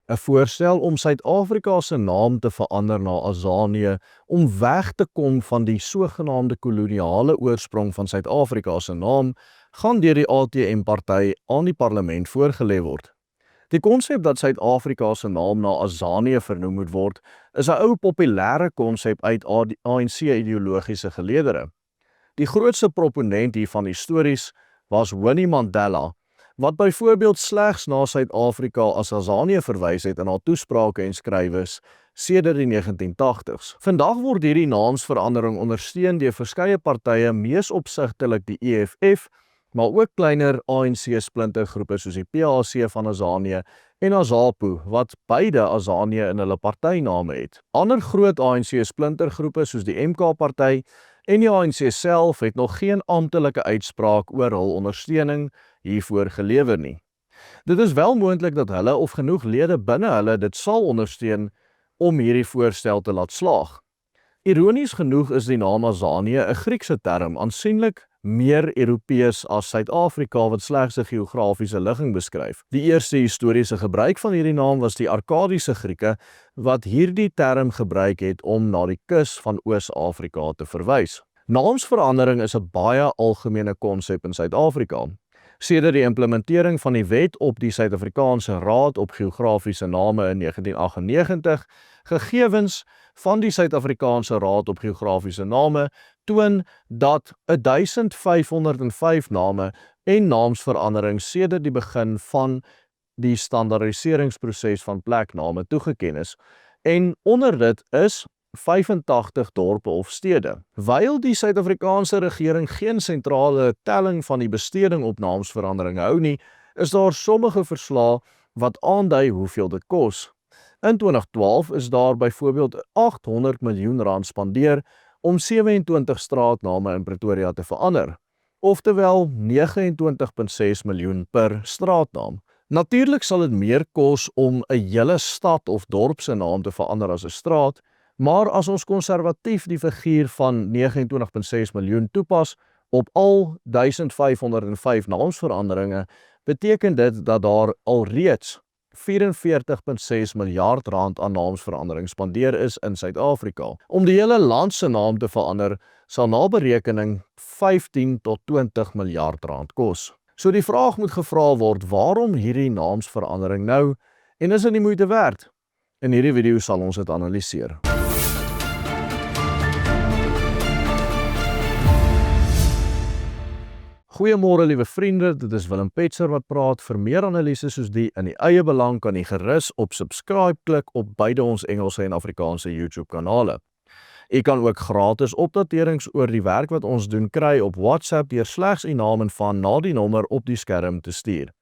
'n voorstel om Suid-Afrika se naam te verander na Azanië om weg te kom van die sogenaamde koloniale oorsprong van Suid-Afrika se naam, gaan deur die ATM-party aan die parlement voorgelê word. Die konsep dat Suid-Afrika se naam na Azanië vernoem moet word, is 'n ou populêre konsep uit ANC-ideologiese geleedere. Die grootste proponent hiervan histories was Winnie Mandela, wat byvoorbeeld slegs na Suid-Afrika as Azanië verwys het in haar toesprake en skrywes sedert die 1980s. Vandag word hierdie naamsverandering ondersteun deur verskeie partye, mees opsigtelik die EFF, maar ook kleiner ANC-splintergroepe soos die PAC van Azanië en AZAPU, wat beide Azanië in hulle partyname het. Ander groot ANC-splintergroepe soos die MK-party en die ANC self het nog geen amptelike uitspraak oor hul ondersteuning hiervoor gelewer nie. Dit is wel moontlik dat hulle of genoeg lede binne hulle dit sal ondersteun om hierdie voorstel te laat slaag. Ironies genoeg is die naam Azanië 'n Griekse term, aansienlik meer Europees as Suid-Afrika wat slegs 'n geografiese ligging beskryf. Die eerste historiese gebruik van hierdie naam was die Arkadiese Grieke, wat hierdie term gebruik het om na die kus van Oos-Afrika te verwys. Naamsverandering is 'n baie algemene konsep in Suid-Afrika. Sedert die implementering van die wet op die Suid-Afrikaanse Raad op Geografiese Name in 1998, gegevens van die Suid-Afrikaanse Raad op Geografiese Name toon dat 1505 name en naamsverandering sedert die begin van die standaardiseringsproses van plekname toegeken is, en onder dit is 85 dorpe of stede. Wyl die Suid-Afrikaanse regering geen sentrale telling van die besteding op naamsverandering hou nie, is daar sommige verslae wat aandui hoeveel dit kos. In 2012 is daar byvoorbeeld 800 miljoen rand spandeer om 27 straatname in Pretoria te verander, oftewel 29,6 miljoen per straatnaam. Natuurlik sal dit meer kos om 'n hele stad of dorp se naam te verander as 'n straat, maar as ons konservatief die figuur van 29,6 miljoen toepas op al 1505 naamsveranderinge, beteken dit dat daar alreeds 44,6 miljard rand aan naamsverandering spandeer is in Suid-Afrika. Om die hele land se naam te verander, sal na berekening 15 tot 20 miljard rand kos. So die vraag moet gevra word, waarom hierdie naamsverandering nou, en is dit die moeite werd? In hierdie video sal ons dit analiseer. Goeiemôre liewe vriende, dit is Willem Petzer wat praat. Vir meer analise soos die in die eie belang kan jy gerus op subscribe klik op beide ons Engelse en Afrikaanse YouTube kanale. Jy kan ook gratis opdaterings oor die werk wat ons doen kry op WhatsApp deur slegs u naam en van na die nommer op die skerm te stuur.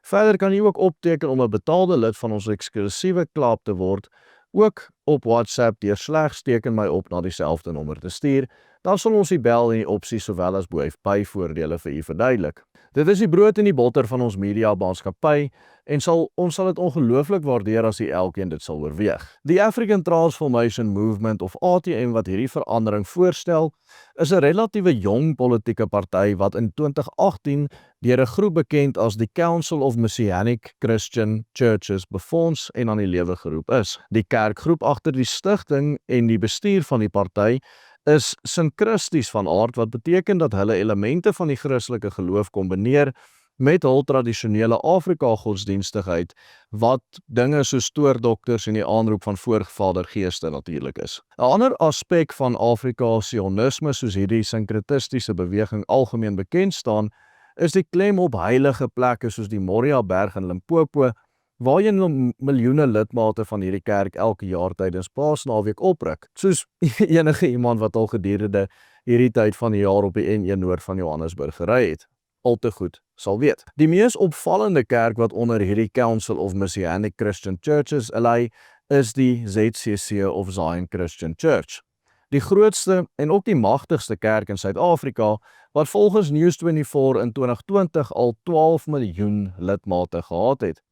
Verder kan jy ook opteken om 'n betaalde lid van ons eksklusiewe klub te word, ook op WhatsApp deur slegs teken my op na dieselfde nommer te stuur. Dan sal ons die bel en die opsies sowel as byvoordele vir u verduidelik. Dit is die brood en die botter van ons media maatskappy en ons sal dit ongelooflik waardeer as u elkeen dit sal oorweeg. Die African Transformation Movement of ATM wat hierdie verandering voorstel, is 'n relatiewe jong politieke party wat in 2018 deur 'n groep bekend as die Council of Messianic Christian Churches befonds en aan die lewe geroep is. Die kerkgroep agter die stigting en die bestuur van die party is sinkristies van aard, wat beteken dat hulle elemente van die Christelike geloof kombineer met hul tradisionele Afrika godsdienstigheid, wat dinge soos stoordokters en die aanroep van voorvadergeeste natuurlik is. 'n ander aspek van Afrikasionisme, soos hierdie sinkretistiese beweging algemeen bekend staan, is die klem op heilige plekke soos die Moriaberg in Limpopo, waarheen miljoene lidmate van hierdie kerk elke jaar tydens Paasnaweek opruk, soos enige iemand wat al gedurende hierdie tyd van die jaar op die N1 noord van Johannesburg gery het, al te goed sal weet. Die mees opvallende kerk wat onder hierdie Council of Messianic Christian Churches lê, is die ZCC of Zion Christian Church. Die grootste en ook die magtigste kerk in Suid-Afrika, wat volgens News24 in 2020 al 12 miljoen lidmate gehad het.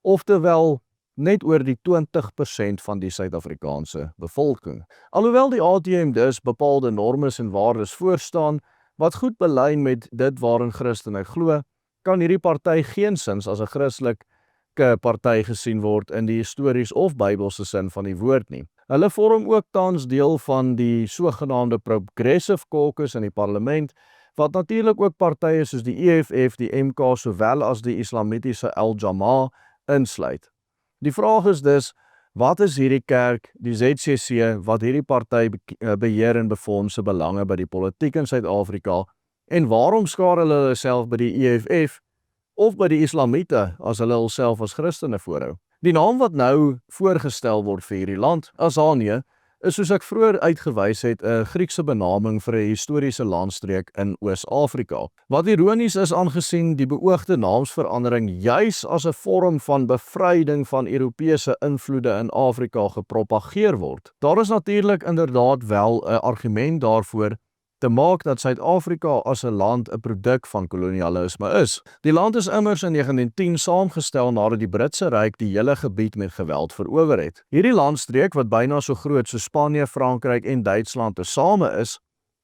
Oftewel net oor die 20% van die Suid-Afrikaanse bevolking. Alhoewel die ATM dus bepaalde normes en waardes voorstaan, wat goed belyn met dit waarin Christene glo, kan hierdie party geensins as 'n Christelik politieke party gesien word in die histories of Bybelse sin van die woord nie. Hulle vorm ook tans deel van die sogenaamde Progressive Caucus in die parlement, wat natuurlik ook partye soos die EFF, die MK sowel as die islamitiese Al-Jamaa insluit. Die vraag is dus, wat is hierdie kerk, die ZCC, wat hierdie party beheer en befonds se belange by die politiek in Suid-Afrika, en waarom skaar hulle self by die EFF of by die Islamiete as hulle hulself as Christene voorhou? Die naam wat nou voorgestel word vir hierdie land, Azanië, is soos ek vroeër uitgewys het, 'n Griekse benaming vir 'n historiese landstreek in Oos-Afrika. Wat ironies is aangesien die beoogde naamsverandering juis as 'n vorm van bevryding van Europese invloede in Afrika gepropageer word. Daar is natuurlik inderdaad wel 'n argument daarvoor te maak dat Suid-Afrika as 'n land 'n produk van kolonialisme is. Die land is immers in 1910 saamgestel nadat die Britse Ryk die hele gebied met geweld verower het. Hierdie landstreek, wat byna so groot soos Spanje, Frankryk en Duitsland tesame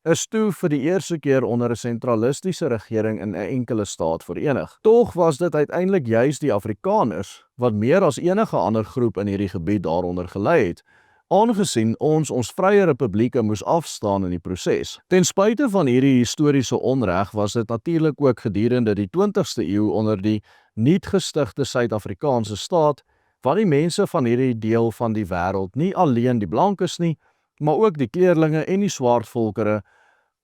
is toe vir die eerste keer onder 'n sentralistiese regering in 'n enkele staat verenig. Tog was dit uiteindelik juis die Afrikaners wat meer as enige ander groep in hierdie gebied daaronder gelei het, aangesien ons vrye republieke moes afstaan in die proses. Ten spyte van hierdie historiese onreg was dit natuurlik ook gedurende die 20ste eeu onder die nuut gestigte Suid-Afrikaanse staat, waar die mense van hierdie deel van die wêreld, nie alleen die blankes nie, maar ook die kleurlinge en die swartvolkere,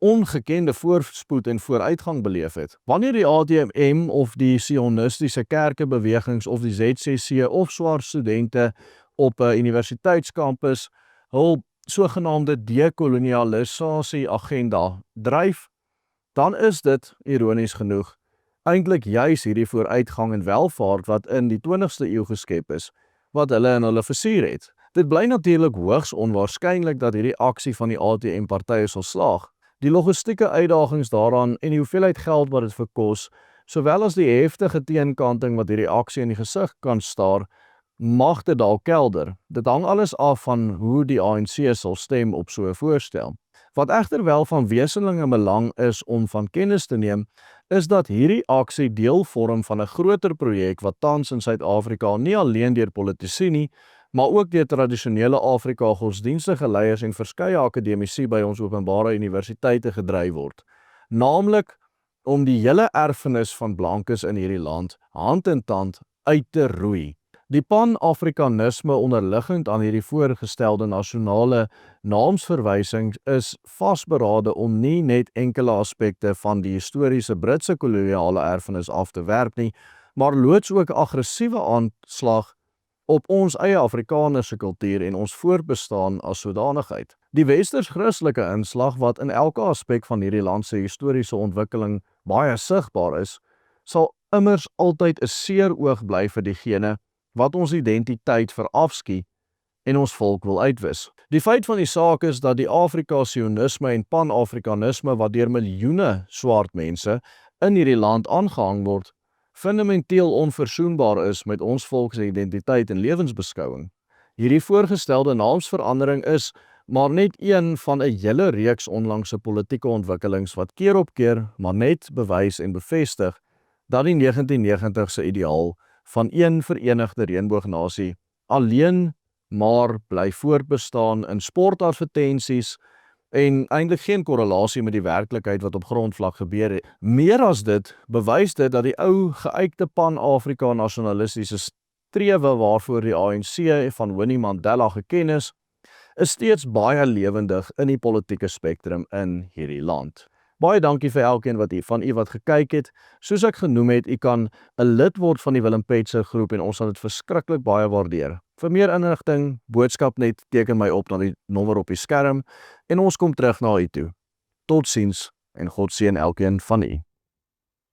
ongekende voorspoed en vooruitgang beleef het. Wanneer die ADMM of die sionistiese kerkebewegings of die ZCC of swart studente op 'n universiteitskampus hul sogenaamde dekolonialisasie agenda dryf, dan is dit, ironies genoeg, eintlik juis hierdie vooruitgang en welvaart wat in die 20ste eeu geskep is, wat hulle in hulle versier het. Dit bly natuurlik hoogs onwaarskynlik dat hierdie aksie van die ATM-partye sal slaag. Die logistieke uitdagings daaraan en die hoeveelheid geld wat dit verkos, sowel as die heftige teenkanting wat hierdie aksie in die gesig kan staar, mag dit dalk kelder. Dit hang alles af van hoe die ANC sal stem op so 'n voorstel. Wat egter wel van wesenlike belang is om van kennis te neem, is dat hierdie aksie deel vorm van 'n groter projek wat tans in Suid-Afrika nie alleen deur politici nie, maar ook deur tradisionele Afrika godsdienstige leiers en verskeie akademici by ons openbare universiteite gedryf word. Naamlik om die hele erfenis van blankes in hierdie land hand in tand uit te roei. Die pan-Afrikanisme onderliggend aan hierdie voorgestelde nasionale naamsverwysing is vasberade om nie net enkele aspekte van die historiese Britse koloniale erfenis af te werp nie, maar loods ook 'n aggressiewe aanslag op ons eie Afrikanerse kultuur en ons voortbestaan as sodanigheid. Die westers-Christelike inslag wat in elke aspek van hierdie land se historiese ontwikkeling baie sigbaar is, sal immers altyd 'n seer oog bly vir diegene wat ons identiteit verafskie en ons volk wil uitwis. Die feit van die saak is dat die Afrika-sionisme en pan-Afrikanisme wat deur miljoene swart mense in hierdie land aangehang word, fundamenteel onverzoenbaar is met ons volk se identiteit en lewensbeskouing. Hierdie voorgestelde naamsverandering is maar net een van 'n hele reeks onlangse politieke ontwikkelings wat keer op keer maar net bewys en bevestig dat die 1990 se ideaal van een verenigde reënboognasie alleen maar bly voortbestaan in sportadvertensies en eintlik geen korrelasie met die werklikheid wat op grondvlak gebeur het. Meer as dit, bewys dit dat die ou geuite pan-Afrika nasionalistiese strewe waarvoor die ANC van Winnie Mandela geken is steeds baie lewendig in die politieke spektrum in hierdie land. Baie dankie vir elkeen van u wat gekyk het. Soos ek genoem het, u kan 'n lid word van die Willem Petzer groep en ons sal dit verskriklik baie waardeer. Vir meer inligting, boodskap net teken my op na die nommer op die skerm en ons kom terug na u toe. Totsiens en God seën elkeen van u.